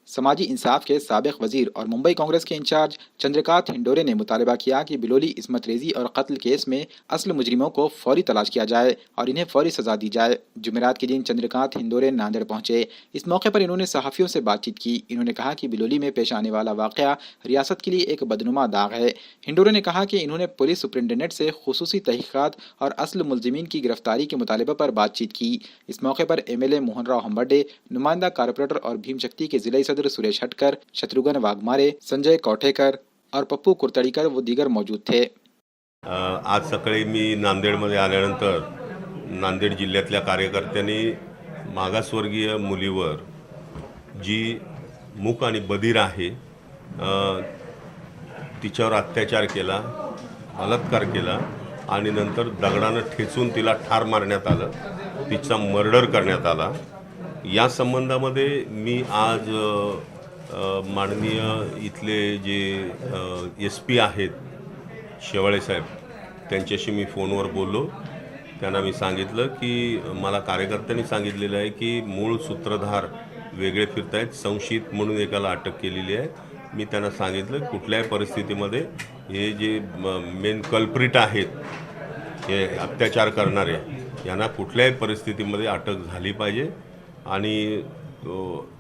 समाजी इंसाफ के साबिक वजीर और मुंबई कांग्रेस के इंचार्ज चंद्रकांत हिंडोरे ने मुतालबा किया कि बिलोली इस्मत रेजी और कत्ल केस में असल मुजरिमों को फौरी तलाश किया जाए और इन्हें फौरी सजा दी जाए। जुमेरात के दिन चंद्रकांत हिंडोरे नांदेड़ पहुंचे। इस मौके पर इन्होंने सहाफियों से बातचीत की। इन्होंने कहा कि बिलोली में पेश आने वाला वाकया रियासत के लिए एक बदनुमा दाग है। हिंडोरे ने कहा कि इन्होंने पुलिस सुपरिटेंडेंट से खुसूसी तहकीकात और असल मुलजिमीन की गिरफ्तारी के मुतालबे पर बातचीत की। इस मौके पर MLA मोहन राव हम्बर्डे, नुमाइंदा कारपोरेटर और भीम शक्ति के जिला सदर सुरेश हटकर, शत्रुघ्न वाघमारे, संजय कौठेकर और पप्पू कुरतडीकर व दीगर मौजूद थे। आज सकाळी मी नांदेडमध्ये आल्यानंतर नांदेड जिल्ह्यातल्या कार्यकर्त्यांनी मागासवर्गीय मुलीवर जी मूक आणि बधीर आहे तिच्यावर अत्याचार केला, बलात्कार केला आणि नंतर दगडानं ठेचून तिला ठार मारण्यात आलं, तिचा मर्डर करण्यात आला। या संबंधामध्ये मी आज माननीय इथले जे SP आहेत शेवाळे साहेब त्यांच्याशी मी फोनवर बोललो। त्यांना मी सांगितलं की मला कार्यकर्त्यांनी सांगितलेलं आहे की मूळ सूत्रधार वेगळे फिरतायत, संशयित म्हणून एकाला अटक केलेली आहे। मी त्यांना सांगितलं कुठल्याही परिस्थितीमध्ये हे जे मेन कल्प्रिट आहेत, हे अत्याचार करणारे, यांना कुठल्याही परिस्थितीमध्ये अटक झाली पाहिजे आणि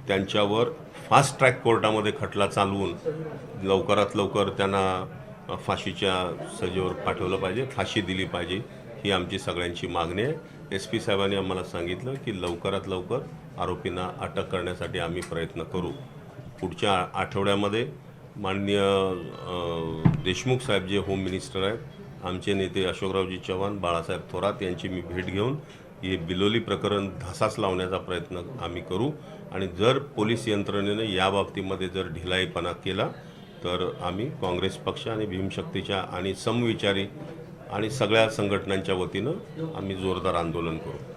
त्यांच्यावर फास्ट ट्रॅक कोर्टामध्ये खटला चालवून लवकरात लवकर त्यांना फाशीच्या सजेवर पाठवलं पाहिजे, फाशी दिली पाहिजे, ही आमची सगळ्यांची मागणी आहे। SP साहेबांनी आम्हाला सांगितलं की लवकरात लवकर आरोपींना अटक करण्यासाठी आम्ही प्रयत्न करू। पुढच्या आठवड्यामध्ये माननीय देशमुख साहेब जे होम मिनिस्टर आहेत, आमचे नेते अशोकरावजी चव्हाण, बाळासाहेब थोरात यांची मी भेट घेऊन हे बिलोली प्रकरण धसास लावण्याचा प्रयत्न आम्ही करू आणि जर पोलीस यंत्रणेने या बाबतीमध्ये जर ढिलाईपणा केला तर आम्ही काँग्रेस पक्ष आणि भीमशक्तीच्या आणि समविचारी आणि सगळ्या संघटनांच्या वतीनं आम्ही जोरदार आंदोलन करू।